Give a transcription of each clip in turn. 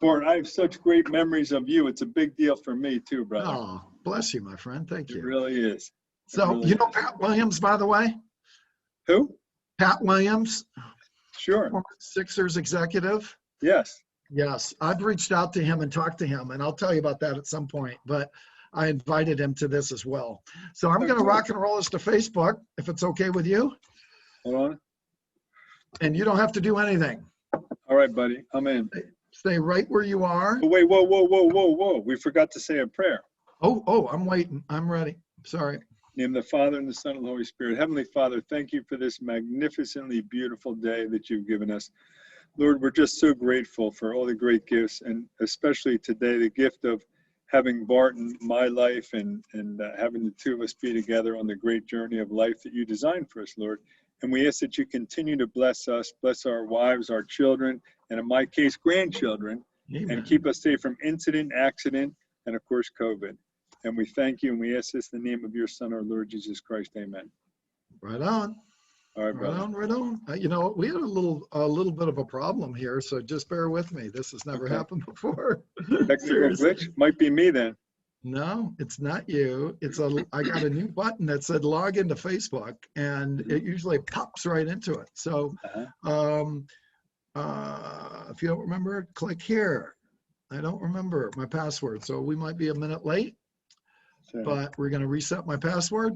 Bart, I have such great memories of you. It's a big deal for me too, brother. Oh, bless you, my friend. Thank you. It really is. So, really you know is. Pat Williams, by the way? Who? Pat Williams, Sure. former Sixers executive. Yes. Yes, I've reached out to him and talked to him, and I'll tell you about that at some point, but I invited him to this as well. So I'm going to rock and roll this to Facebook, if it's okay with you. Hold on. And you don't have to do anything. All right, buddy. I'm in. Stay right where you are. Oh, wait, whoa, whoa, whoa, whoa, whoa. We forgot to say a prayer. Oh, I'm waiting. I'm ready. Sorry. In the Father, and the Son, and the Holy Spirit. Heavenly Father, thank you for this magnificently beautiful day that you've given us. Lord, we're just so grateful for all the great gifts, and especially today, the gift of having Bart in my life and having the two of us be together on the great journey of life that you designed for us, Lord. And we ask that you continue to bless us, bless our wives, our children, and in my case, grandchildren, Amen. and keep us safe from incident, accident, and of course, COVID. And we thank you, and we ask this in the name of your Son, our Lord Jesus Christ. Amen. Right on. All right, brother. Right on. You know, we had a little bit of a problem here, so just bear with me. This has never happened before. Technical glitch might be me then. No, it's not you. I got a new button that said log into Facebook, and it usually pops right into it. So, if you don't remember, click here. I don't remember my password, so we might be a minute late. Sure. But we're going to reset my password,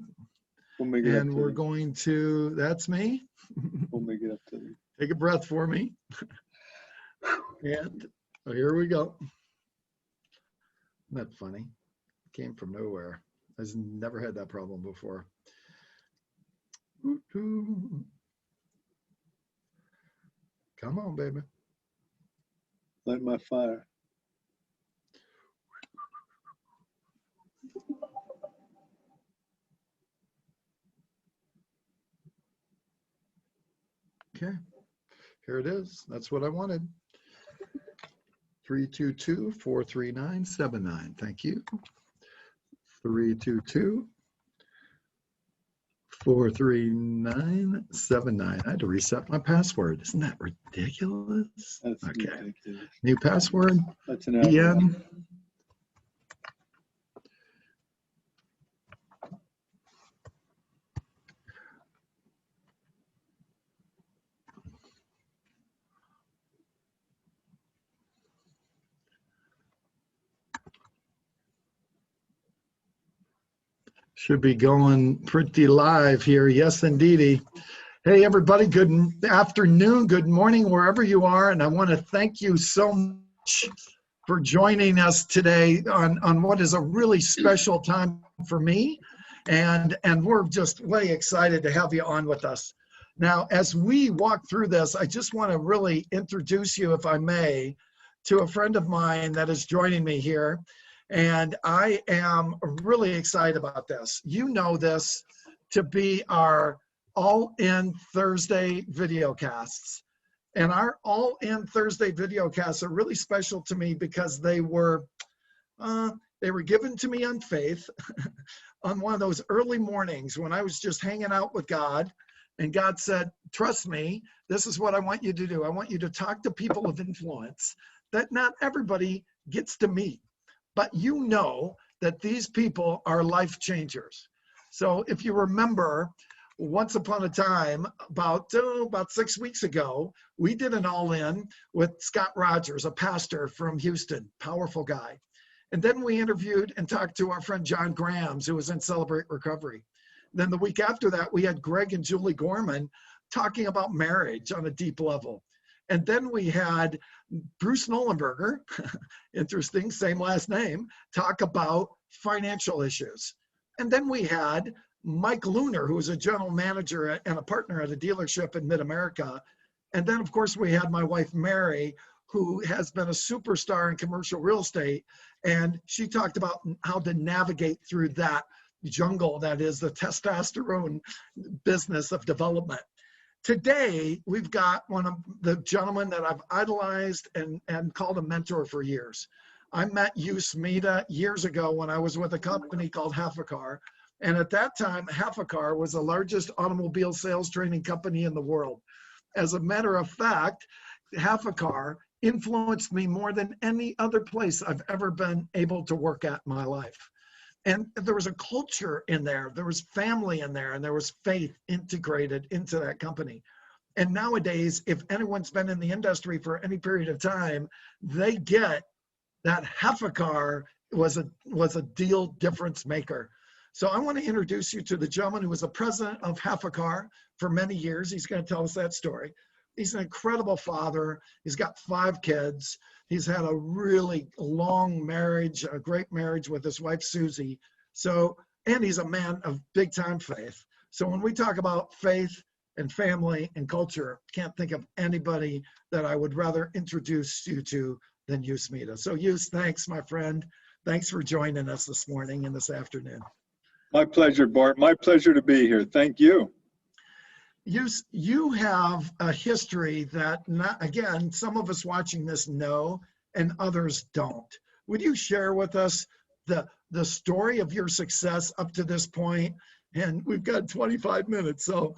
and we're going to. That's me. We'll make it up to you. Take a breath for me. And here we go. Isn't that funny? Came from nowhere. I've never had that problem before. Come on, baby. Light my fire. Okay, here it is. That's what I wanted. 322-439-79. Thank you. 322-439-79. I had to reset my password. Isn't that ridiculous? That's okay. ridiculous. New password. That's an EN. Should be going pretty live here. Yes, indeedy. Hey, everybody. Good afternoon. Good morning, wherever you are. And I want to thank you so much for joining us today on what is a really special time for me. And we're just way excited to have you on with us. Now, as we walk through this, I just want to really introduce you, if I may, to a friend of mine that is joining me here. And I am really excited about this. You know this to be our All-In Thursday videocasts. And our All-In Thursday videocasts are really special to me because they were given to me on faith on one of those early mornings when I was just hanging out with God. And God said, trust me, this is what I want you to do. I want you to talk to people of influence that not everybody gets to meet. But you know that these people are life changers. So if you remember, once upon a time, about 6 weeks ago, we did an all-in with Scott Rogers, a pastor from Houston, powerful guy. And then we interviewed and talked to our friend John Grams, who was in Celebrate Recovery. Then the week after that, we had Greg and Julie Gorman talking about marriage on a deep level. And then we had Bruce Nollenberger, interesting, same last name, talk about financial issues. And then we had Mike Lunar, who was a general manager and a partner at a dealership in Mid-America. And then, of course, we had my wife, Mary, who has been a superstar in commercial real estate. And she talked about how to navigate through that jungle that is the testosterone business of development. Today, we've got one of the gentlemen that I've idolized and called a mentor for years. I met Use Mita years ago when I was with a company called Half a Car. And at that time, Half a Car was the largest automobile sales training company in the world. As a matter of fact, Half a Car influenced me more than any other place I've ever been able to work at in my life. And there was a culture in there, there was family in there, and there was faith integrated into that company. And nowadays, if anyone's been in the industry for any period of time, they get that half a car was a deal difference maker. So I want to introduce you to the gentleman who was the president of Half a Car for many years. He's going to tell us that story. He's an incredible father. He's got 5 kids. He's had a really long marriage, a great marriage with his wife, Susie. So, and he's a man of big time faith. So when we talk about faith and family and culture, can't think of anybody that I would rather introduce you to than Use Mita. So Use, thanks, my friend. Thanks for joining us this morning and this afternoon. My pleasure, Bart. My pleasure to be here. Thank you. You have a history that, not, again, some of us watching this know and others don't. Would you share with us the story of your success up to this point? And we've got 25 minutes, so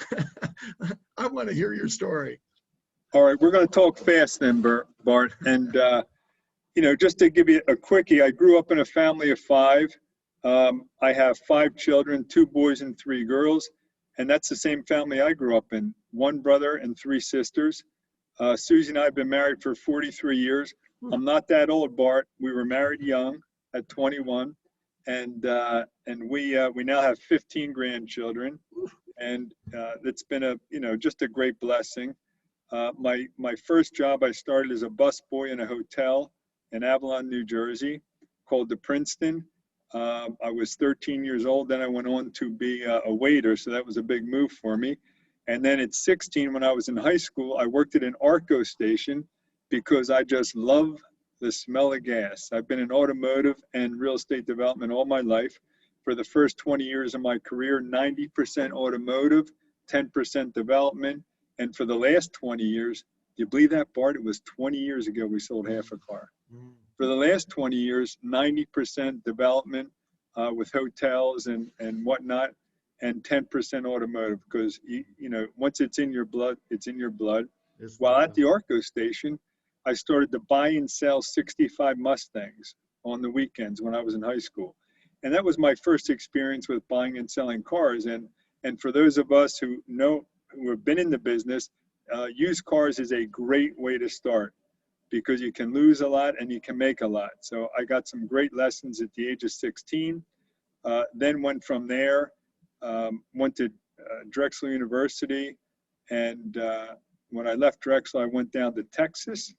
I want to hear your story. All right, we're going to talk fast then, Bart. And, you know, just to give you a quickie, I grew up in a family of 5. I have 5 children, 2 boys and 3 girls. And that's the same family I grew up in, 1 brother and 3 sisters. Susie and I have been married for 43 years. I'm not that old, Bart. We were married young at 21. And we now have 15 grandchildren. And it's been just a great blessing. My first job, I started as a busboy in a hotel in Avalon, New Jersey, called the Princeton. I was 13 years old. Then I went on to be a waiter, so that was a big move for me. And then at 16, when I was in high school, I worked at an Arco station because I just love the smell of gas. I've been in automotive and real estate development all my life. For the first 20 years of my career, 90% automotive, 10% development. And for the last 20 years, do you believe that, Bart? It was 20 years ago we sold Half a Car. For the last 20 years, 90% development with hotels and whatnot, and 10% automotive, because, you know, once it's in your blood, it's in your blood. While at the Arco station, I started to buy and sell 65 Mustangs on the weekends when I was in high school. And that was my first experience with buying and selling cars. And for those of us who have been in the business, used cars is a great way to start, because you can lose a lot and you can make a lot. So I got some great lessons at the age of 16, then went from there, went to Drexel University. And when I left Drexel, I went down to Texas.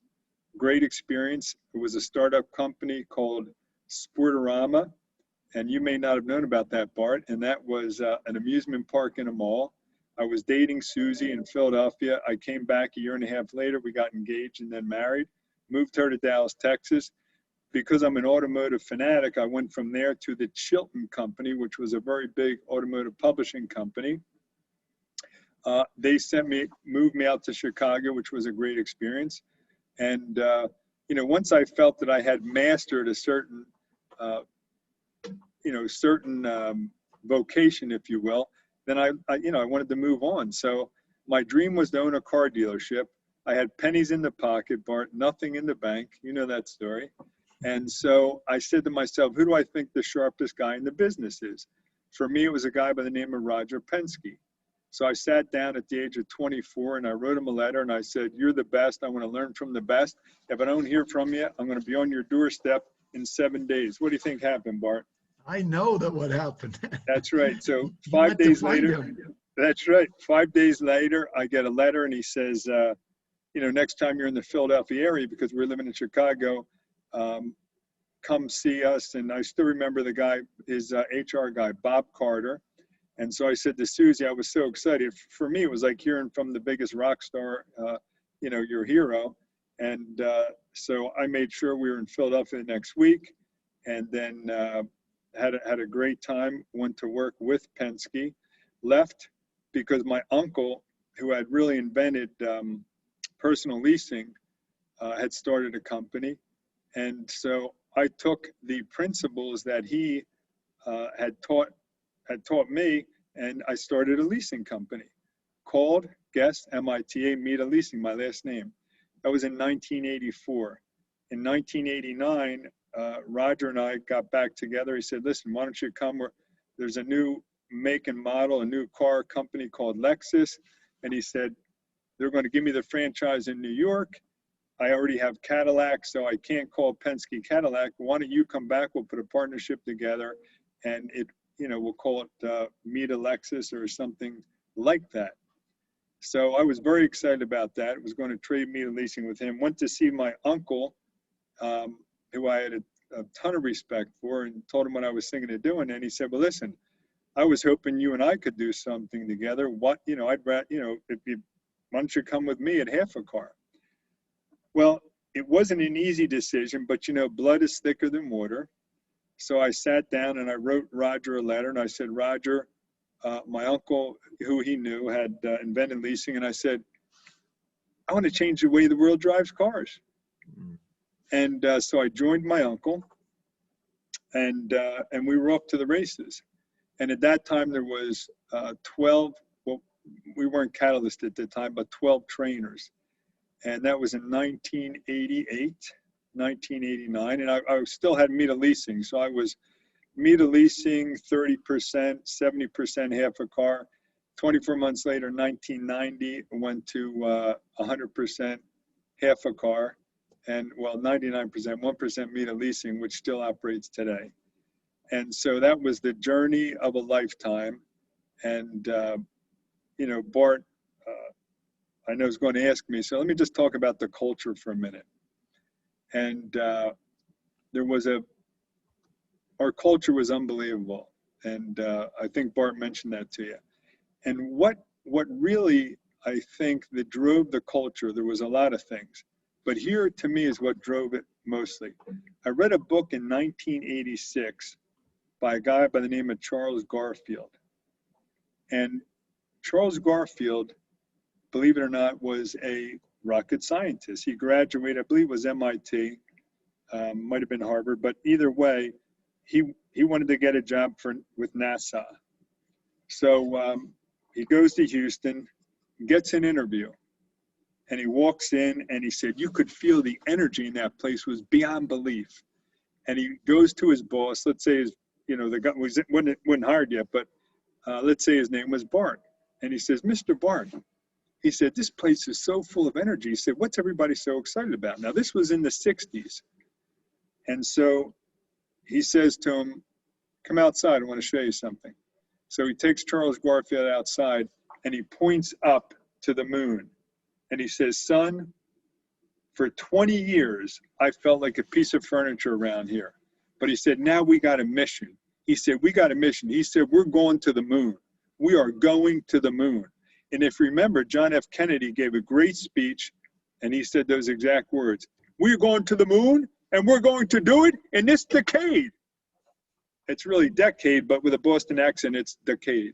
Great experience. It was a startup company called Sportorama. And you may not have known about that, Bart. And that was an amusement park in a mall. I was dating Susie in Philadelphia. I came back a year and a half later. We got engaged and then married. Moved her to Dallas, Texas. Because I'm an automotive fanatic, I went from there to the Chilton Company, which was a very big automotive publishing company. They moved me out to Chicago, which was a great experience. And, you know, once I felt that I had mastered a certain, vocation, if you will, then I wanted to move on. So my dream was to own a car dealership. I had pennies in the pocket, Bart, nothing in the bank. You know that story. And so I said to myself, who do I think the sharpest guy in the business is? For me, it was a guy by the name of Roger Penske. So I sat down at the age of 24 and I wrote him a letter and I said, you're the best. I want to learn from the best. If I don't hear from you, I'm going to be on your doorstep in 7 days. What do you think happened, Bart? I know that what happened. That's right. So 5 days later, that's right. 5 days later, I get a letter and he says, next time you're in the Philadelphia area, because we're living in Chicago, come see us. And I still remember the guy, his HR guy, Bob Carter. And so I said to Susie, I was so excited. For me, it was like hearing from the biggest rock star, your hero. And so I made sure we were in Philadelphia next week, and then had a great time, went to work with Penske, left because my uncle, who had really invented personal leasing, had started a company. And so I took the principles that he had taught me, and I started a leasing company called, guess, MITA, Mita Leasing, my last name. That was in 1984. In 1989, Roger and I got back together. He said, listen, why don't you come? There's a new make and model, a new car company called Lexus. And he said, they're going to give me the franchise in New York. I already have Cadillac, so I can't call Penske Cadillac. Why don't you come back? We'll put a partnership together, and we'll call it Mita Lexus or something like that. So I was very excited about that. I was going to trade Mita leasing with him. Went to see my uncle, who I had a ton of respect for, and told him what I was thinking of doing. And he said, well, listen, I was hoping you and I could do something together. Why don't you come with me at half a car? Well, it wasn't an easy decision, but blood is thicker than water. So I sat down and I wrote Roger a letter, and I said, Roger, my uncle, who he knew, had invented leasing, and I said, I want to change the way the world drives cars. And so I joined my uncle, and we were off to the races. And at that time, there was 12, well, we weren't Catalyst at the time, but 12 trainers. And that was in 1988, 1989. And I still had Mita leasing. So I was Mita leasing 30%, 70% half a car. 24 months later, 1990, went to 100% half a car. And 99%, 1% Mita leasing, which still operates today. And so that was the journey of a lifetime. And, Bart, I know is going to ask me, so let me just talk about the culture for a minute. And our culture was unbelievable. And I think Bart mentioned that to you. And what really, I think, that drove the culture, there was a lot of things. But here, to me, is what drove it mostly. I read a book in 1986 by a guy by the name of Charles Garfield. And Charles Garfield, believe it or not, was a rocket scientist. He graduated, I believe it was MIT, might have been Harvard, but either way, he wanted to get a job with NASA. So he goes to Houston, gets an interview, and he walks in and he said, you could feel the energy in that place was beyond belief. And he goes to his boss, let's say the guy wasn't hired yet, but let's say his name was Bart. And he says, Mr. Bart, he said, this place is so full of energy. He said, what's everybody so excited about? Now, this was in the 60s. And so he says to him, come outside, I want to show you something. So he takes Charles Garfield outside and he points up to the moon. And he says, son, for 20 years, I felt like a piece of furniture around here. But he said, now we got a mission. He said, we got a mission. He said, we're going to the moon. We are going to the moon. And if you remember, John F. Kennedy gave a great speech, and he said those exact words. We're going to the moon, and we're going to do it in this decade. It's really decade, but with a Boston accent, it's decade.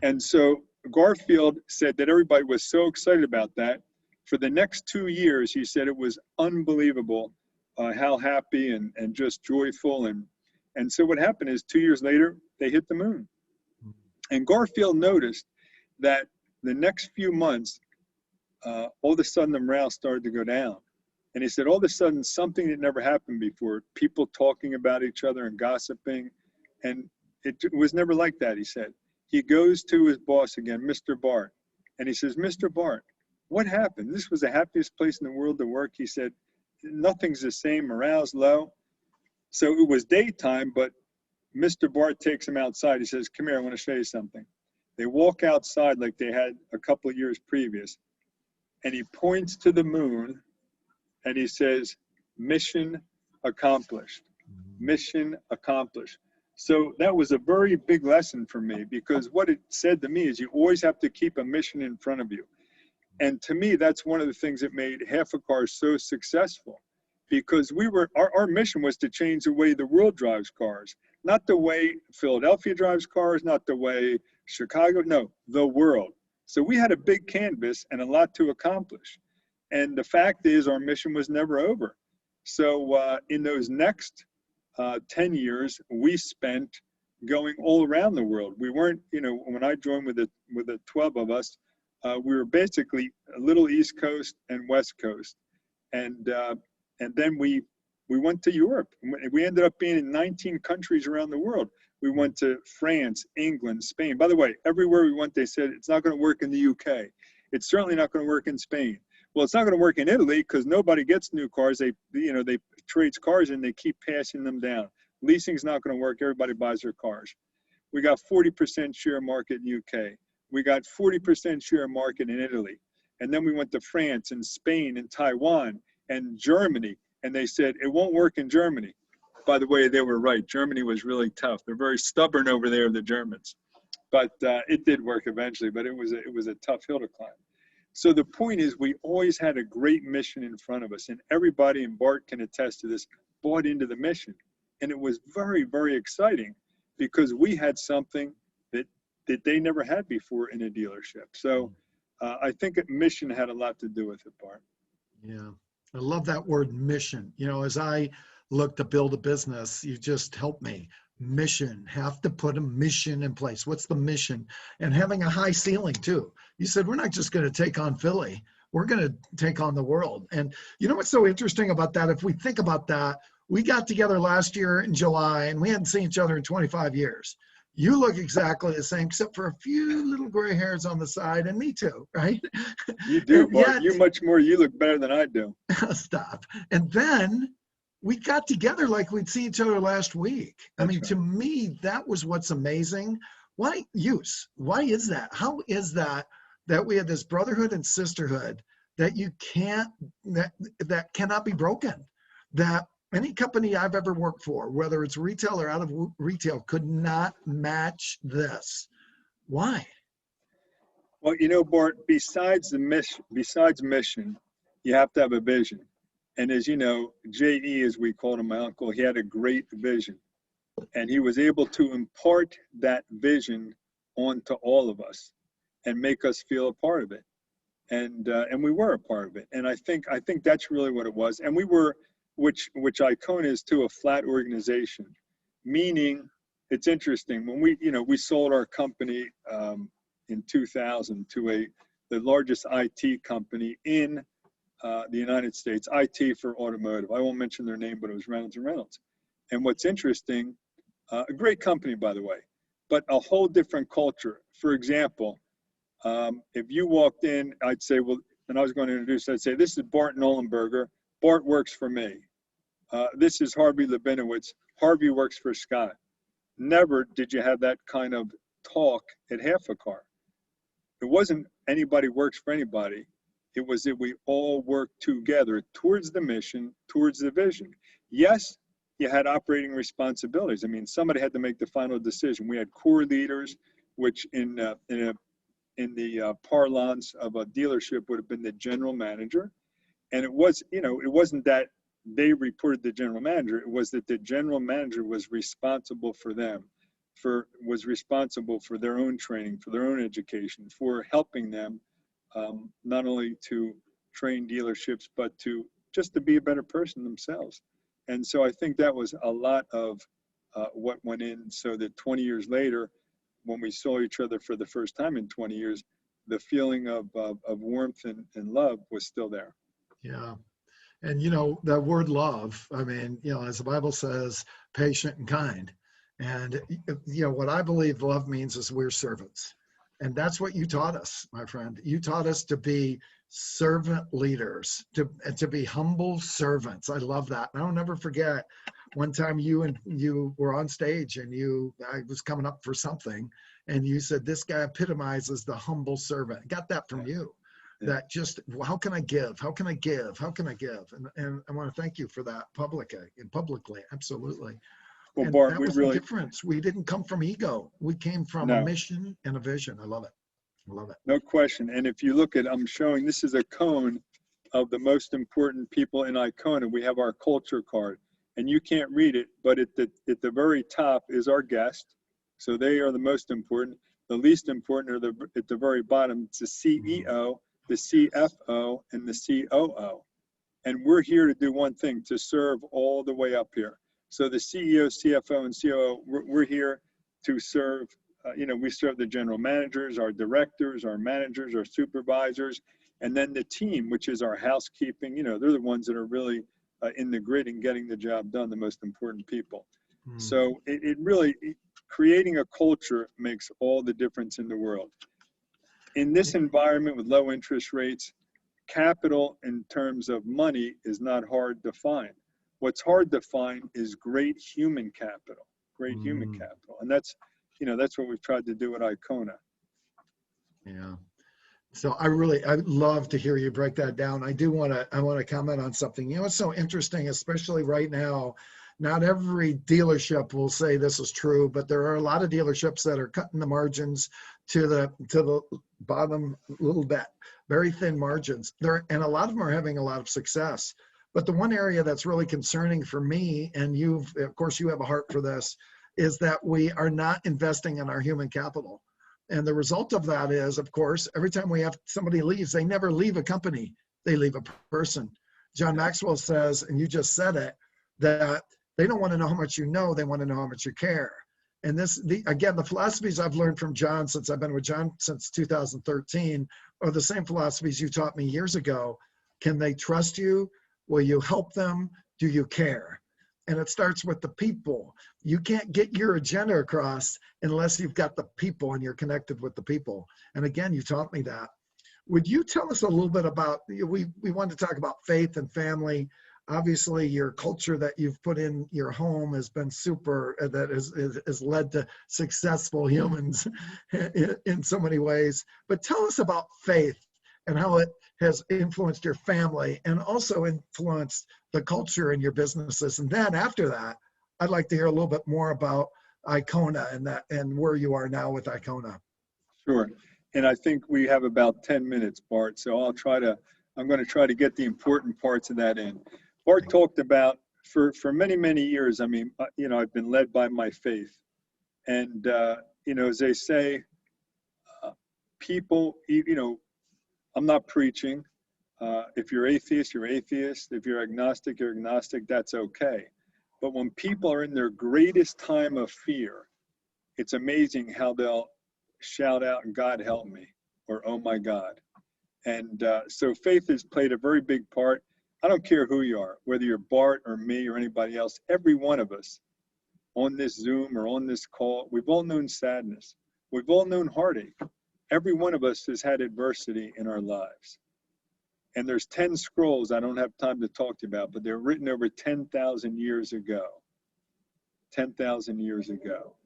And so Garfield said that everybody was so excited about that. For the next 2 years, he said it was unbelievable how happy and just joyful. And so what happened is 2 years later, they hit the moon. And Garfield noticed that the next few months, all of a sudden the morale started to go down. And he said, all of a sudden, something that never happened before, people talking about each other and gossiping. And it was never like that, he said. He goes to his boss again, Mr. Bart. And he says, Mr. Bart, what happened? This was the happiest place in the world to work. He said, nothing's the same, morale's low. So it was daytime, but Mr. Bart takes him outside. He says, come here, I want to show you something. They walk outside like they had a couple of years previous. And he points to the moon and he says, mission accomplished. Mission accomplished. So that was a very big lesson for me, because what it said to me is you always have to keep a mission in front of you. And to me, that's one of the things that made Half a Car so successful, because our mission was to change the way the world drives cars, not the way Philadelphia drives cars, not the way Chicago, no, the world. So we had a big canvas and a lot to accomplish. And the fact is our mission was never over. So in those next 10 years, we spent going all around the world. We weren't, when I joined with the 12 of us, We were basically a little East Coast and West Coast, and then we went to Europe. We ended up being in 19 countries around the world. We went to France, England, Spain. By the way, everywhere we went, they said it's not going to work in the UK. It's certainly not going to work in Spain. Well, it's not going to work in Italy because nobody gets new cars. They trades cars and they keep passing them down. Leasing's not going to work. Everybody buys their cars. We got 40% share market in UK. We got 40% share market in Italy. And then we went to France and Spain and Taiwan and Germany. And they said, it won't work in Germany. By the way, they were right. Germany was really tough. They're very stubborn over there, the Germans. But it did work eventually, but it was a tough hill to climb. So the point is, we always had a great mission in front of us, and everybody, and Bart can attest to this, bought into the mission. And it was very, very exciting because we had something that they never had before in a dealership. So I think mission had a lot to do with it, Bart. Yeah, I love that word mission. You know, as I look to build a business, you just help me. Mission, have to put a mission in place. What's the mission? And having a high ceiling too. You said, we're not just going to take on Philly, we're going to take on the world. And you know what's so interesting about that? If we think about that, we got together last year in July and we hadn't seen each other in 25 years. You look exactly the same, except for a few little gray hairs on the side, and me too, right? You do, Bart. You much more. You look better than I do. Stop. And then we got together like we'd seen each other last week. I mean, to me, that was what's amazing. Why Use? Why is that? How is that we had this brotherhood and sisterhood that you can't, that cannot be broken? That any company I've ever worked for, whether it's retail or out of retail, could not match this. Why? Well, you know, Bart, besides mission, you have to have a vision. And as you know, J.E., as we called him, my uncle, he had a great vision. And he was able to impart that vision onto all of us and make us feel a part of it. And we were a part of it. And I think that's really what it was. And we were, which Icona is too, a flat organization. Meaning, it's interesting, when we sold our company in 2000 to the largest IT company in the United States, IT for automotive. I won't mention their name, but it was Reynolds & Reynolds. And what's interesting, a great company, by the way, but a whole different culture. For example, if you walked in, I'd say, well, and I was going to introduce, I'd say, this is Bart Nollenberger. Bart works for me. This is Harvey Labinowitz. Harvey works for Scott. Never did you have that kind of talk at half a car. It wasn't anybody works for anybody. It was that we all worked together towards the mission, towards the vision. Yes, you had operating responsibilities. I mean, somebody had to make the final decision. We had core leaders, which in the parlance of a dealership would have been the general manager. And it wasn't that they reported the general manager. It was that the general manager was responsible for them, was responsible for their own training, for their own education, for helping them not only to train dealerships, but just to be a better person themselves. And so I think that was a lot of what went in, so that 20 years later, when we saw each other for the first time in 20 years, the feeling of warmth and love was still there. Yeah. And, that word love, I mean, as the Bible says, patient and kind. And, what I believe love means is we're servants. And that's what you taught us, my friend. You taught us to be servant leaders, to be humble servants. I love that. And I'll never forget one time you were on stage and I was coming up for something and you said, this guy epitomizes the humble servant. I got that from you. That just, how can I give? How can I give? How can I give? And I want to thank you for that publicly. Absolutely. Well, and Bart, that was the difference. We didn't come from ego. We came from a mission and a vision. I love it. I love it. No question. And if you look at, I'm showing, this is a cone of the most important people in Icona. We have our culture card and you can't read it, but at the very top is our guest. So they are the most important. The least important are at the very bottom. It's the CEO, the CFO, and the COO. And we're here to do one thing, to serve all the way up here. So the CEO, CFO, and COO, we're here to serve we serve the general managers, our directors, our managers, our supervisors, and then the team, which is our housekeeping. They're the ones that are really in the grid and getting the job done, the most important people. So it really, creating a culture makes all the difference in the world. In this environment with low interest rates, capital in terms of money is not hard to find. What's hard to find is great human capital, And that's what we've tried to do at Icona. Yeah. So I'd love to hear you break that down. I want to comment on something. It's so interesting, especially right now. Not every dealership will say this is true, but there are a lot of dealerships that are cutting the margins to the bottom little bit, very thin margins. And a lot of them are having a lot of success. But the one area that's really concerning for me, and of course you have a heart for this, is that we are not investing in our human capital. And the result of that is, of course, every time we have somebody leaves, they never leave a company, they leave a person. John Maxwell says, and you just said it, that they don't want to know how much you know, they want to know how much you care. And again, the philosophies I've learned from John since I've been with John since 2013 are the same philosophies you taught me years ago. Can they trust you? Will you help them? Do you care? And it starts with the people. You can't get your agenda across unless you've got the people and you're connected with the people. And again, you taught me that. Would you tell us a little bit about, we wanted to talk about faith and family. Obviously, your culture that you've put in your home has been super, that has led to successful humans in so many ways. But tell us about faith and how it has influenced your family and also influenced the culture in your businesses. And then after that, I'd like to hear a little bit more about Icona and where you are now with Icona. Sure. And I think we have about 10 minutes, Bart. So I'm going to try to get the important parts of that in. Bart talked about for many, many years, I've been led by my faith. And, as they say, people, I'm not preaching. If you're atheist, you're atheist. If you're agnostic, that's okay. But when people are in their greatest time of fear, it's amazing how they'll shout out, God help me, or oh my God. And so faith has played a very big part. I don't care who you are, whether you're Bart or me or anybody else, every one of us on this Zoom or on this call, we've all known sadness. We've all known heartache. Every one of us has had adversity in our lives. And there's 10 scrolls I don't have time to talk to you about, but they're written over 10,000 years ago. 10,000 years ago.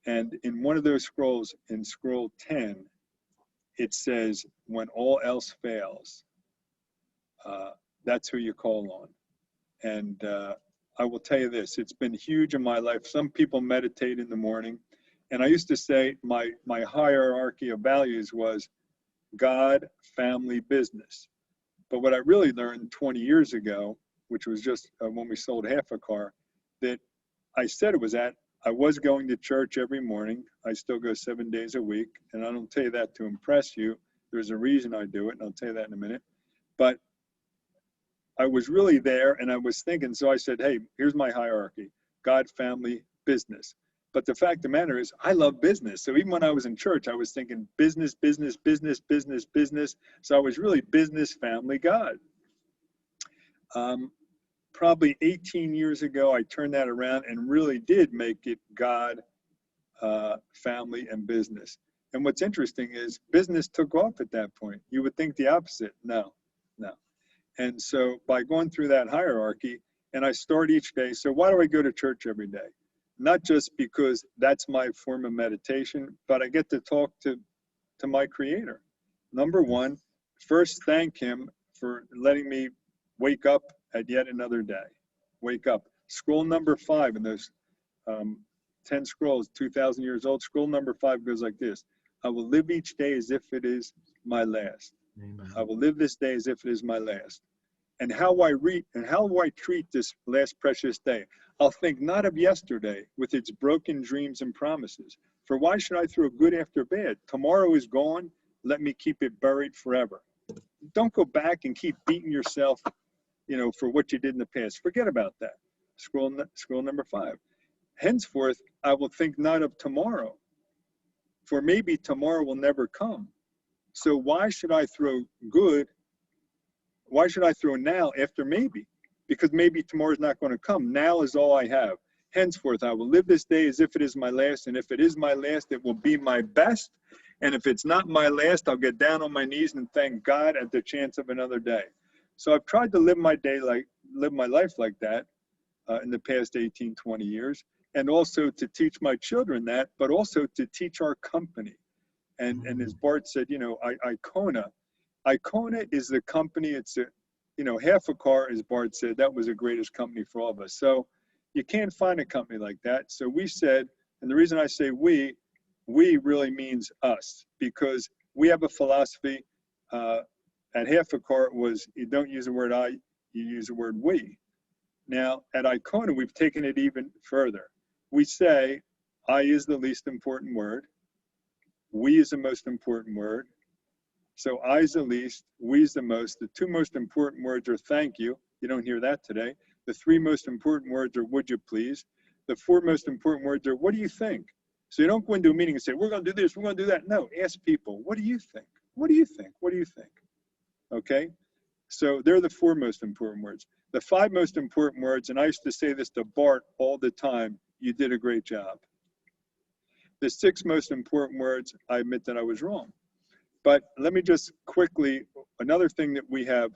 And in one of those scrolls, in scroll 10, it says, when all else fails, that's who you call on. And I will tell you this, it's been huge in my life. Some people meditate in the morning. And I used to say my hierarchy of values was God, family, business. But what I really learned 20 years ago, which was just when we sold half a car, that I said it was I was going to church every morning. I still go 7 days a week. And I don't tell you that to impress you. There's a reason I do it, and I'll tell you that in a minute. But I was really there, and I was thinking, so I said, hey, here's my hierarchy: God, family, business. But the fact of the matter is, I love business. So even when I was in church, I was thinking business, business, business, business, business. So I was really business, family, God. Probably 18 years ago, I turned that around and really did make it God, family, and business. And what's interesting is business took off at that point. You would think the opposite. No. And so by going through that hierarchy, and I start each day, so why do I go to church every day? Not just because that's my form of meditation, but I get to talk to my Creator. Number one, first thank Him for letting me wake up at yet another day. Wake up. Scroll number 5 in those 10 scrolls, 2,000 years old. Scroll number 5 goes like this: I will live each day as if it is my last. Amen. I will live this day as if it is my last. And how I treat this last precious day, I'll think not of yesterday with its broken dreams and promises. For why should I throw good after bad? Tomorrow is gone. Let me keep it buried forever. Don't go back and keep beating yourself, for what you did in the past. Forget about that. Scroll number 5. Henceforth, I will think not of tomorrow for maybe tomorrow will never come. So why should I throw good? Why should I throw now after maybe? Because maybe tomorrow's not going to come. Now is all I have. Henceforth, I will live this day as if it is my last. And if it is my last, it will be my best. And if it's not my last, I'll get down on my knees and thank God at the chance of another day. So I've tried to live my life like that in the past 18, 20 years. And also to teach my children that, but also to teach our company. And as Bart said, you know, Icona is the company. It's a, you know, half a car, as Bart said, that was the greatest company for all of us. So you can't find a company like that. So we said, and the reason I say we really means us, because we have a philosophy. At half a car was, you don't use the word I, you use the word we. Now at Icona, we've taken it even further. We say I is the least important word. We is the most important word. So I is the least, we is the most. The two most important words are thank you. You don't hear that today. The three most important words are would you please. The four most important words are what do you think? So you don't go into a meeting and say, we're going to do this, we're going to do that. No, ask people, what do you think? What do you think? What do you think? Okay? So they're the four most important words. The five most important words, and I used to say this to Bart all the time, you did a great job. The six most important words, I admit that I was wrong. But let me just quickly, another thing that we have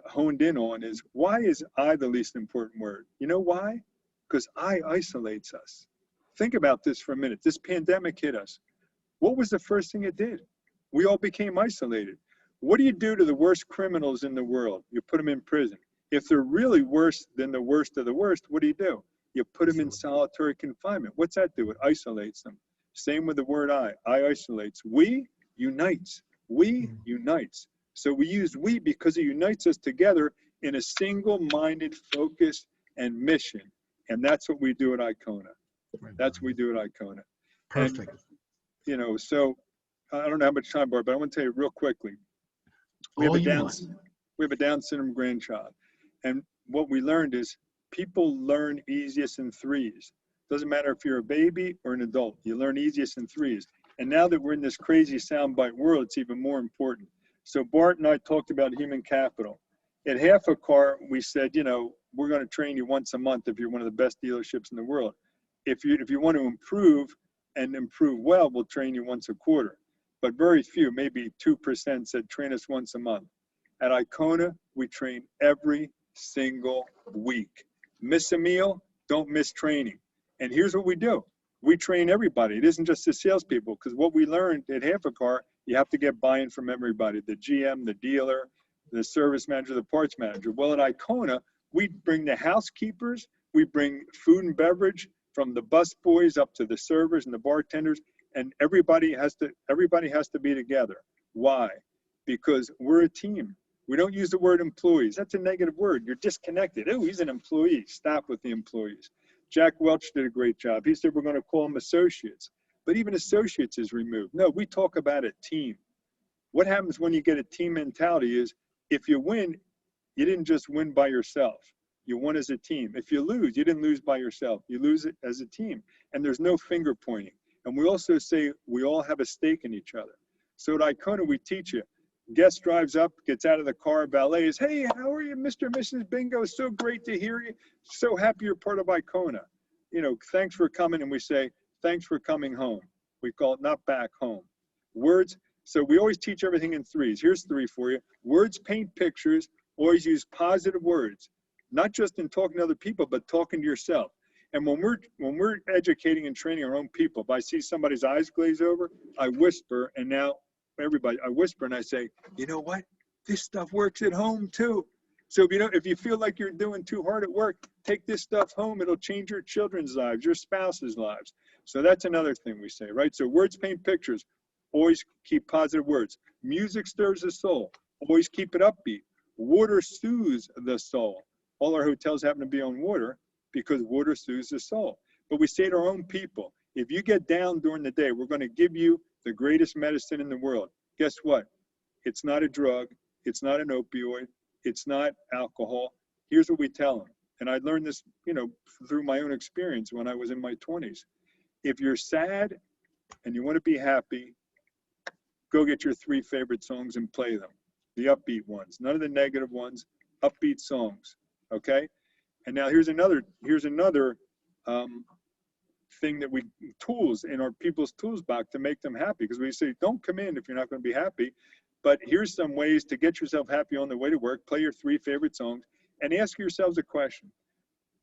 honed in on is, why is I the least important word? You know why? Because I isolates us. Think about this for a minute. This pandemic hit us. What was the first thing it did? We all became isolated. What do you do to the worst criminals in the world? You put them in prison. If they're really worse than the worst of the worst, what do? You put them in solitary confinement. What's that do? It isolates them. Same with the word I isolates. We unites. We unites. So we use we because it unites us together in a single-minded focus and mission. And that's what we do at Icona. That's what we do at Icona. Perfect. And, you know, so I don't know how much time, Bart, but I want to tell you real quickly. We have a Down syndrome grandchild. And what we learned is people learn easiest in threes. Doesn't matter if you're a baby or an adult, you learn easiest in threes. And now that we're in this crazy soundbite world, it's even more important. So Bart and I talked about human capital. At half a car, we said, you know, we're going to train you once a month if you're one of the best dealerships in the world. If you want to improve and improve well, we'll train you once a quarter. But very few, maybe 2% said train us once a month. At Icona, we train every single week. Miss a meal, don't miss training. And here's what we do. We train everybody. It isn't just the salespeople, because what we learned at half a car, you have to get buy-in from everybody, the GM, the dealer, the service manager, the parts manager. Well, at Icona, we bring the housekeepers, we bring food and beverage, from the bus boys up to the servers and the bartenders, and everybody has to be together. Why? Because we're a team. We don't use the word employees. That's a negative word. You're disconnected. Oh, he's an employee. Stop with the employees. Jack Welch did a great job. He said we're going to call them associates. But even associates is removed. No, we talk about a team. What happens when you get a team mentality is, if you win, you didn't just win by yourself. You won as a team. If you lose, you didn't lose by yourself. You lose it as a team. And there's no finger pointing. And we also say we all have a stake in each other. So at Icona, we teach you. Guest drives up, gets out of the car, valet is, hey, how are you, Mr. and Mrs. Bingo? So great to hear you. So happy you're part of Icona. You know, thanks for coming. And we say, thanks for coming home. We call it not back home. Words. So we always teach everything in threes. Here's three for you. Words paint pictures. Always use positive words, not just in talking to other people, but talking to yourself. And when we're educating and training our own people, if I see somebody's eyes glaze over, I whisper, and now everybody, I whisper and I say, you know what? This stuff works at home too. So if you feel like you're doing too hard at work, take this stuff home. It'll change your children's lives, your spouse's lives. So that's another thing we say, right? So words paint pictures. Always keep positive words. Music stirs the soul. Always keep it upbeat. Water soothes the soul. All our hotels happen to be on water because water soothes the soul. But we say to our own people, if you get down during the day, we're going to give you the greatest medicine in the world. Guess what? It's not a drug. It's not an opioid. It's not alcohol. Here's what we tell them. And I learned this, through my own experience when I was in my 20s. If you're sad and you want to be happy, go get your 3 favorite songs and play them. The upbeat ones, none of the negative ones, upbeat songs, okay? And now here's another thing that tools in our people's tools box to make them happy, because we say, don't come in if you're not going to be happy, but here's some ways to get yourself happy on the way to work. Play your 3 favorite songs and ask yourselves a question.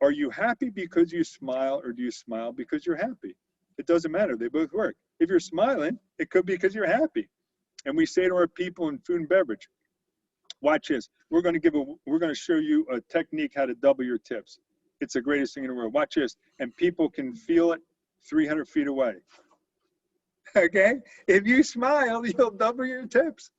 Are you happy because you smile, or do you smile because you're happy? It doesn't matter. They both work. If you're smiling, it could be because you're happy. And we say to our people in food and beverage, watch this. We're going to show you a technique how to double your tips. It's the greatest thing in the world. Watch this. And people can feel it 300 feet away. Okay? If you smile, you'll double your tips.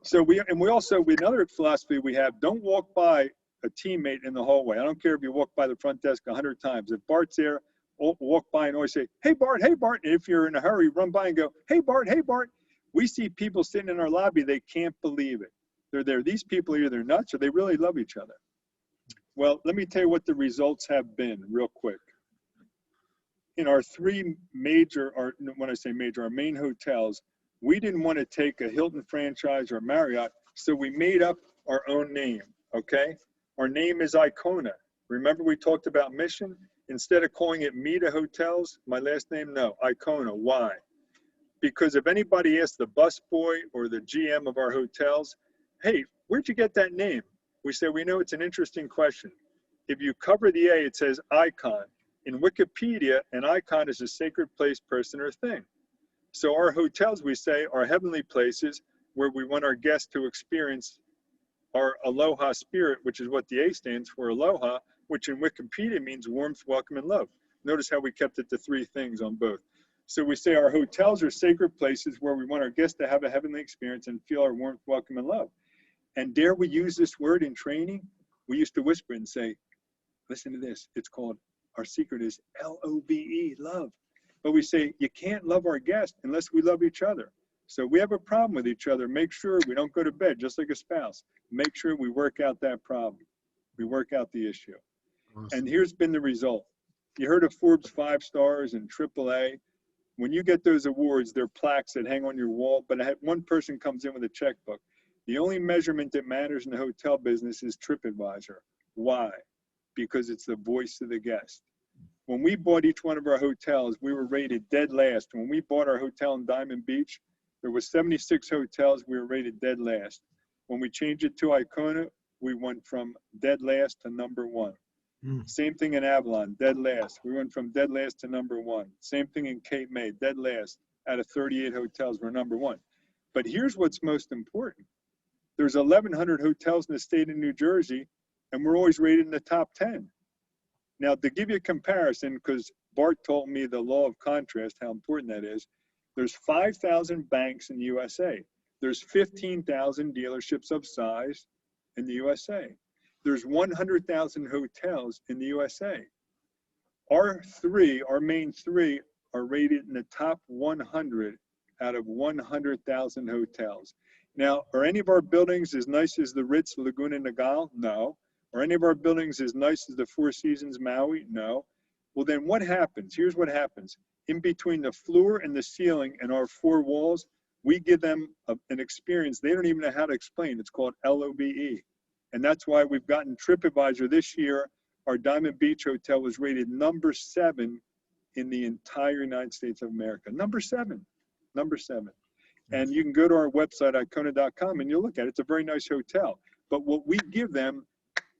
So another philosophy we have, don't walk by a teammate in the hallway. I don't care if you walk by the front desk 100 times. If Bart's there, walk by and always say, hey, Bart, hey, Bart. And if you're in a hurry, run by and go, hey, Bart, hey, Bart. We see people sitting in our lobby, they can't believe it. They're there. These people are either nuts or they really love each other. Well, let me tell you what the results have been real quick. In our 3 major, or when I say major, our main hotels, we didn't want to take a Hilton franchise or Marriott, so we made up our own name, okay? Our name is Icona. Remember we talked about mission? Instead of calling it Mita Hotels, my last name, no, Icona. Why? Because if anybody asks the busboy or the GM of our hotels, hey, where'd you get that name? We say, we know it's an interesting question. If you cover the A, it says icon. In Wikipedia, an icon is a sacred place, person, or thing. So our hotels, we say, are heavenly places where we want our guests to experience our aloha spirit, which is what the A stands for, aloha, which in Wikipedia means warmth, welcome, and love. Notice how we kept it to 3 things on both. So we say our hotels are sacred places where we want our guests to have a heavenly experience and feel our warmth, welcome, and love. And dare we use this word in training? We used to whisper and say, listen to this. It's called, our secret is L-O-V-E, love. But we say, you can't love our guests unless we love each other. So we have a problem with each other. Make sure we don't go to bed just like a spouse. Make sure we work out that problem. We work out the issue. Awesome. And here's been the result. You heard of Forbes 5 stars and AAA. When you get those awards, they're plaques that hang on your wall. But one person comes in with a checkbook. The only measurement that matters in the hotel business is TripAdvisor. Why? Because it's the voice of the guest. When we bought each one of our hotels, we were rated dead last. When we bought our hotel in Diamond Beach, there was 76 hotels, we were rated dead last. When we changed it to Icona, we went from dead last to #1. Same thing in Avalon, dead last. We went from dead last to #1. Same thing in Cape May, dead last. Out of 38 hotels, we're #1. But here's what's most important. There's 1,100 hotels in the state of New Jersey, and we're always rated in the top 10. Now, to give you a comparison, because Bart told me the law of contrast, how important that is, there's 5,000 banks in the USA. There's 15,000 dealerships of size in the USA. There's 100,000 hotels in the USA. Our main three, are rated in the top 100 out of 100,000 hotels. Now, are any of our buildings as nice as the Ritz Laguna Niguel? No. Are any of our buildings as nice as the Four Seasons Maui? No. Well, then what happens? Here's what happens. In between the floor and the ceiling and our 4 walls, we give them an experience they don't even know how to explain. It's called LOVE. And that's why we've gotten TripAdvisor this year. Our Diamond Beach Hotel was rated #7 in the entire United States of America. #7. And you can go to our website, icona.com, and you'll look at it. It's a very nice hotel. But what we give them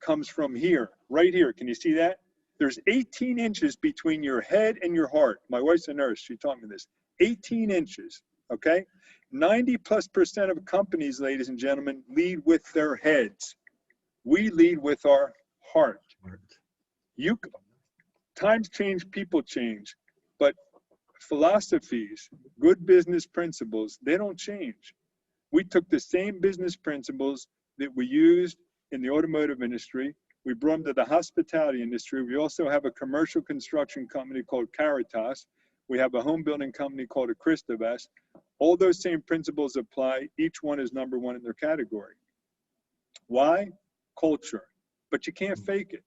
comes from here, right here. Can you see that? There's 18 inches between your head and your heart. My wife's a nurse. She taught me this. 18 inches, okay? 90+% of companies, ladies and gentlemen, lead with their heads. We lead with our heart. Times change, people change, but philosophies, good business principles, they don't change. We took the same business principles that we used in the automotive industry. We brought them to the hospitality industry. We also have a commercial construction company called Caritas. We have a home building company called a Christovest. All those same principles apply. Each one is #1 in their category. Why? Culture. But you can't fake it.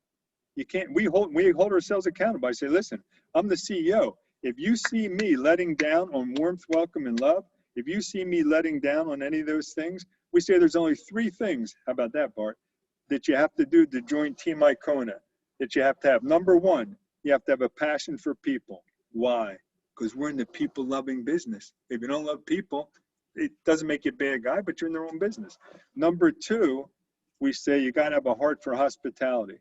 You can't. We hold ourselves accountable. I say, listen, I'm the CEO. If you see me letting down on warmth, welcome, and love, if you see me letting down on any of those things, we say there's only 3 things, how about that, Bart, that you have to do to join Team Icona, that you have to have. Number 1, you have to have a passion for people. Why? Because we're in the people-loving business. If you don't love people, it doesn't make you a bad guy, but you're in their own business. Number 2, we say you got to have a heart for hospitality.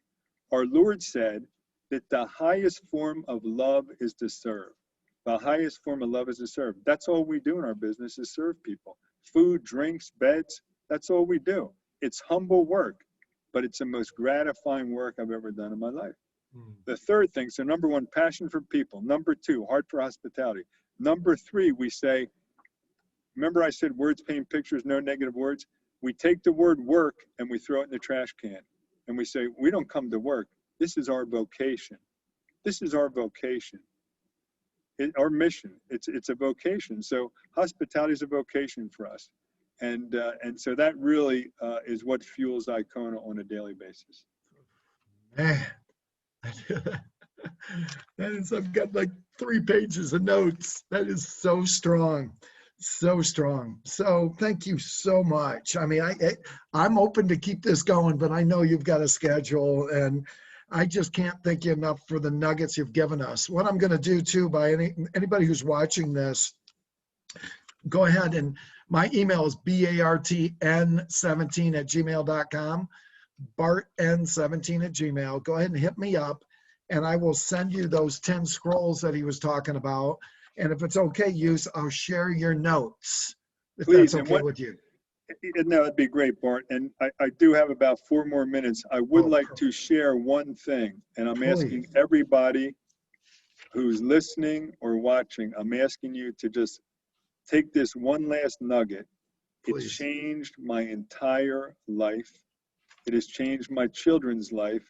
Our Lord said that the highest form of love is to serve. The highest form of love is to serve. That's all we do in our business is serve people. Food, drinks, beds, that's all we do. It's humble work, but it's the most gratifying work I've ever done in my life. The third thing, so number 1, passion for people. Number 2, heart for hospitality. Number 3, we say, remember I said words paint pictures, no negative words? We take the word work and we throw it in the trash can. And we say, we don't come to work. This is our vocation. This is our vocation. Our mission. It's a vocation. So hospitality is a vocation for us. And so that really is what fuels Icona on a daily basis. Man, I've got like 3 pages of notes. That is so strong. So strong. So thank you so much. I mean, I'm open to keep this going, but I know you've got a schedule, and I just can't thank you enough for the nuggets you've given us. What I'm going to do too, by anybody who's watching this, go ahead, and my email is bartn17@gmail.com, bartn17@gmail. Go ahead and hit me up, and I will send you those 10 scrolls that he was talking about. And if it's okay, Use, I'll share your notes, if Please, that's okay with you. No, that'd be great, Bart. And I do have about 4 more minutes. I would like to share one thing, and I'm asking everybody who's listening or watching, I'm asking you to just take this one last nugget. It's changed my entire life. It has changed my children's life,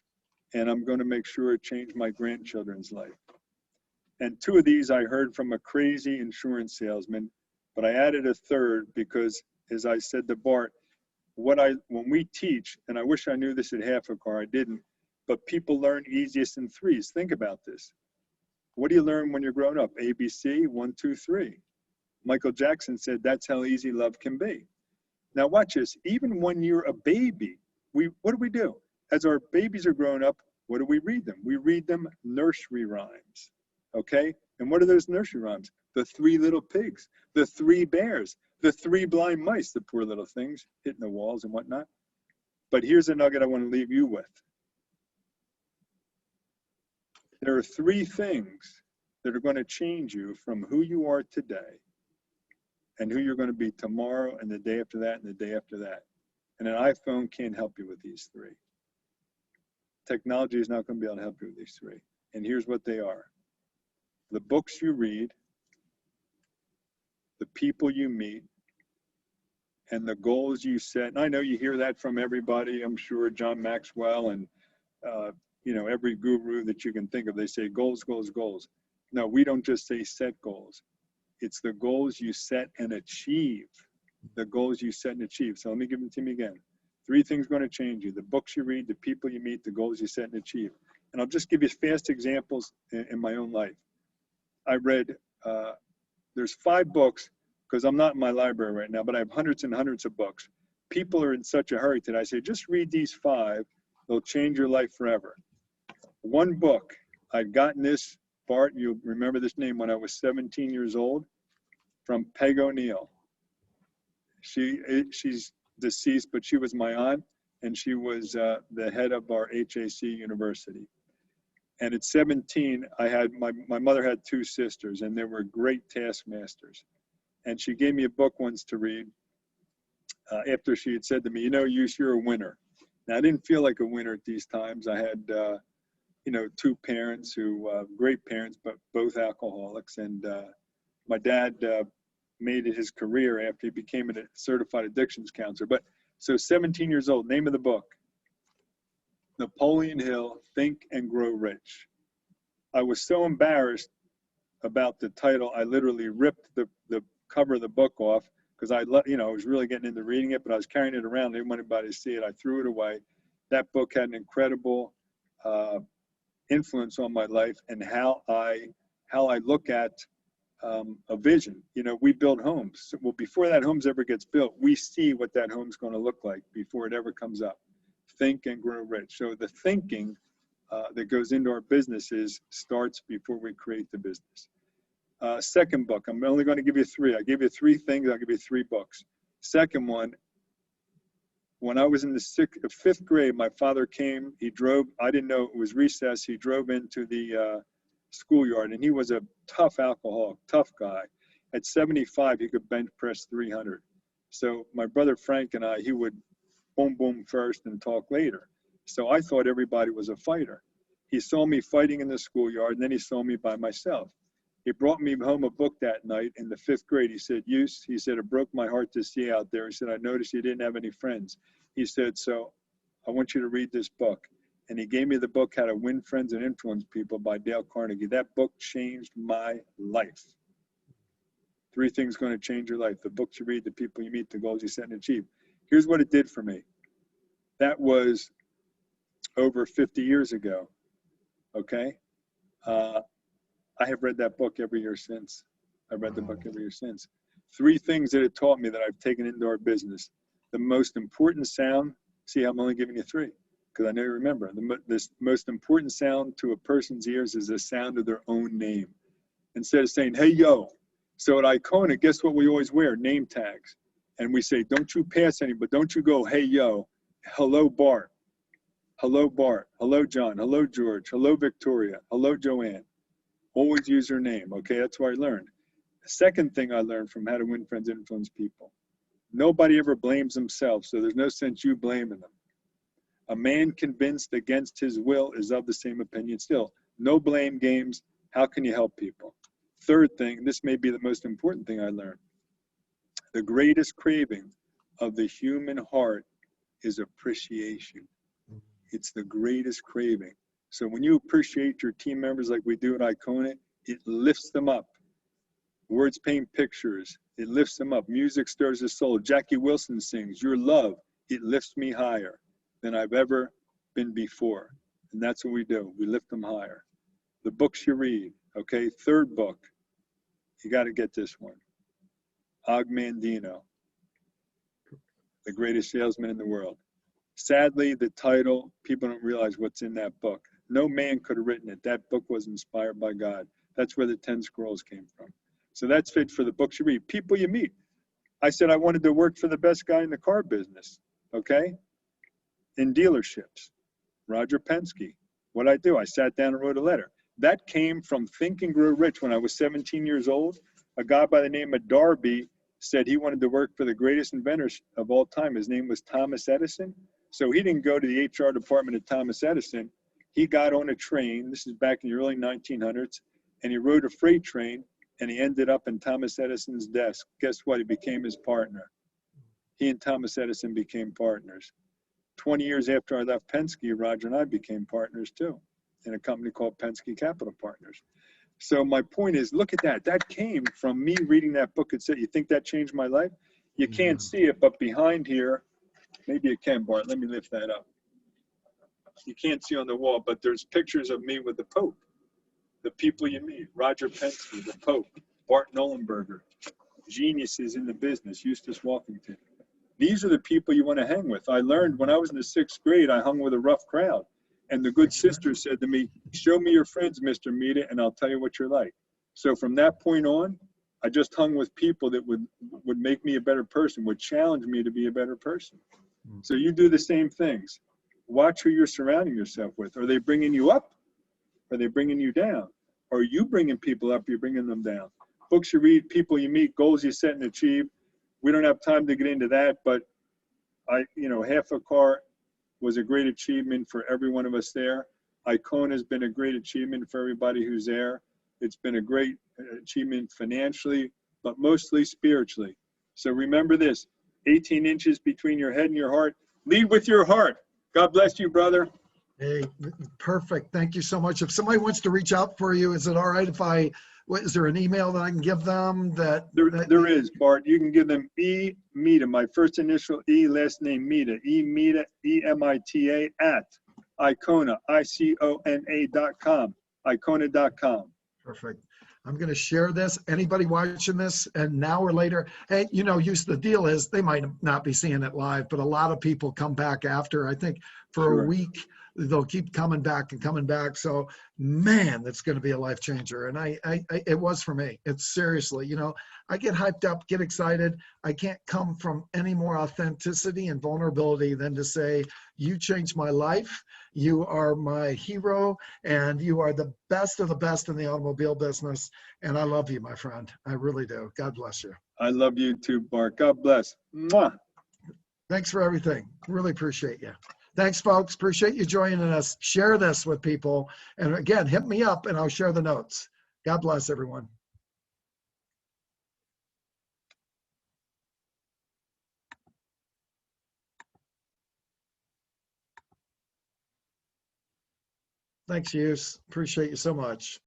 and I'm going to make sure it changed my grandchildren's life. And 2 of these I heard from a crazy insurance salesman, but I added a third because, as I said to Bart, when we teach, and I wish I knew this at half a car, I didn't, but people learn easiest in 3s. Think about this. What do you learn when you're growing up? ABC, 1, 2, 3. Michael Jackson said that's how easy love can be. Now watch this. Even when you're a baby, what do? As our babies are growing up, what do we read them? We read them nursery rhymes. Okay? And what are those nursery rhymes? The 3 little pigs, the 3 bears, the 3 blind mice, the poor little things hitting the walls and whatnot. But here's a nugget I want to leave you with. There are 3 things that are going to change you from who you are today and who you're going to be tomorrow and the day after that and the day after that. And an iPhone can't help you with these 3. Technology is not going to be able to help you with these 3. And here's what they are. The books you read, the people you meet, and the goals you set. And I know you hear that from everybody, I'm sure, John Maxwell and every guru that you can think of. They say goals, goals, goals. No, we don't just say set goals. It's the goals you set and achieve. The goals you set and achieve. So let me give them to me again. 3 things going to change you. The books you read, the people you meet, the goals you set and achieve. And I'll just give you fast examples in my own life. I read, there's 5 books, because I'm not in my library right now, but I have hundreds and hundreds of books. People are in such a hurry today. I say, just read these 5. They'll change your life forever. One book, I'd gotten this, Bart, you remember this name, when I was 17 years old, from Peg O'Neill. She's deceased, but she was my aunt, and she was the head of our HAC university. And at 17, my mother had 2 sisters, and they were great taskmasters. And she gave me a book once to read after she had said to me, Use, you're a winner. Now, I didn't feel like a winner at these times. I had, 2 parents who, great parents, but both alcoholics. And my dad made it his career after he became a certified addictions counselor. But so 17 years old, name of the book, Napoleon Hill, Think and Grow Rich. I was so embarrassed about the title, I literally ripped the cover of the book off because I was really getting into reading it, but I was carrying it around. I didn't want anybody to see it. I threw it away. That book had an incredible influence on my life and how I how I look at a vision. You know, we build homes. Well, before that homes ever gets built, we see what that home's going to look like before it ever comes up. Think and grow rich. So the thinking that goes into our businesses starts before we create the business. Second book, I'm only going to give you three. I gave you three things. I'll give you three books. Second one, when I was in the fifth grade, my father came. He drove. I didn't know it was recess. He drove into the schoolyard, and he was a tough alcoholic, tough guy. At 75, he could bench press 300. So my brother Frank and I, he would boom, boom first and talk later. So I thought everybody was a fighter. He saw me fighting in the schoolyard, and then he saw me by myself. He brought me home a book that night in the fifth grade. He said, Use, he said, it broke my heart to see out there. He said, I noticed you didn't have any friends. He said, so I want you to read this book. And he gave me the book, How to Win Friends and Influence People by Dale Carnegie. That book changed my life. Three things going to change your life: the books you read, the people you meet, the goals you set and achieve. Here's what it did for me. That was over 50 years ago, okay? I have read that book every year since. I've read the book every year since. Three things that it taught me that I've taken into our business. The most important sound, see, I'm only giving you three, because I know you remember. The most important sound to a person's ears is the sound of their own name. Instead of saying, hey, yo. So at Icona, guess what we always wear? Name tags. And we say, don't you pass anybody, don't you go, hey, yo, hello, Bart. Hello, Bart. Hello, John. Hello, George. Hello, Victoria. Hello, Joanne. Always use your name, okay? That's what I learned. The second thing I learned from How to Win Friends and Influence People. Nobody ever blames themselves, so there's no sense you blaming them. A man convinced against his will is of the same opinion still. No blame games. How can you help people? Third thing, this may be the most important thing I learned. The greatest craving of the human heart is appreciation. It's the greatest craving. So when you appreciate your team members like we do at Icona, it lifts them up. Words paint pictures. It lifts them up. Music stirs the soul. Jackie Wilson sings, your love, it lifts me higher than I've ever been before. And that's what we do. We lift them higher. The books you read, okay? Third book, you got to get this one. Og Mandino, the greatest salesman in the world. Sadly, the title, people don't realize what's in that book. No man could have written it. That book was inspired by God. That's where the 10 scrolls came from. So that's fit for the books you read. People you meet. I said I wanted to work for the best guy in the car business, okay? In dealerships. Roger Penske. What'd I do? I sat down and wrote a letter. That came from Think and Grow Rich when I was 17 years old. A guy by the name of Darby said he wanted to work for the greatest inventor of all time. His name was Thomas Edison. So he didn't go to the HR department at Thomas Edison. He got on a train, this is back in the early 1900s, and he rode a freight train, and he ended up in Thomas Edison's desk. Guess what? He became his partner. He and Thomas Edison became partners. 20 years after I left Penske, Roger and I became partners too, in a company called Penske Capital Partners. So my point is, look at that. That came from me reading that book. It said, you think that changed my life? You can't see it, but behind here, maybe you can, Bart. Let me lift that up. You can't see on the wall, but there's pictures of me with the Pope, the people you meet, Roger Penske, the Pope, Bart Nollenberger, geniuses in the business, Eustace Walkington. These are the people you want to hang with. I learned when I was in the 6th grade, I hung with a rough crowd. And the good sister said to me, show me your friends, Mr. Mita, and I'll tell you what you're like. So from that point on, I just hung with people that would make me a better person, would challenge me to be a better person. So you do the same things. Watch who you're surrounding yourself with. Are they bringing you up? Are they bringing you down? Are you bringing people up? You're bringing them down. Books you read, people you meet, goals you set and achieve. We don't have time to get into that, but half a car was a great achievement for every one of us there. Icona has been a great achievement for everybody who's there. It's been a great achievement financially, but mostly spiritually. So remember this, 18 inches between your head and your heart. Lead with your heart. God bless you, brother. Hey, perfect. Thank you so much. If somebody wants to reach out for you, is it all right if is there an email that I can give them? There is, Bart. You can give them Mita, my first initial E, last name Mita, Mita, EMITA at Icona, ICONA.com, Icona.com. Perfect. I'm going to share this. Anybody watching this an hour later, hey, the deal is they might not be seeing it live, but a lot of people come back after. I think for a Sure. week, they'll keep coming back and coming back. So, man, that's going to be a life changer. And it was for me. It's seriously, I get hyped up, get excited. I can't come from any more authenticity and vulnerability than to say, you changed my life. You are my hero, and you are the best of the best in the automobile business. And I love you, my friend. I really do. God bless you. I love you too, Bart. God bless. Mwah. Thanks for everything. Really appreciate you. Thanks, folks. Appreciate you joining us. Share this with people. And again, hit me up and I'll share the notes. God bless everyone. Thanks, Use. Appreciate you so much.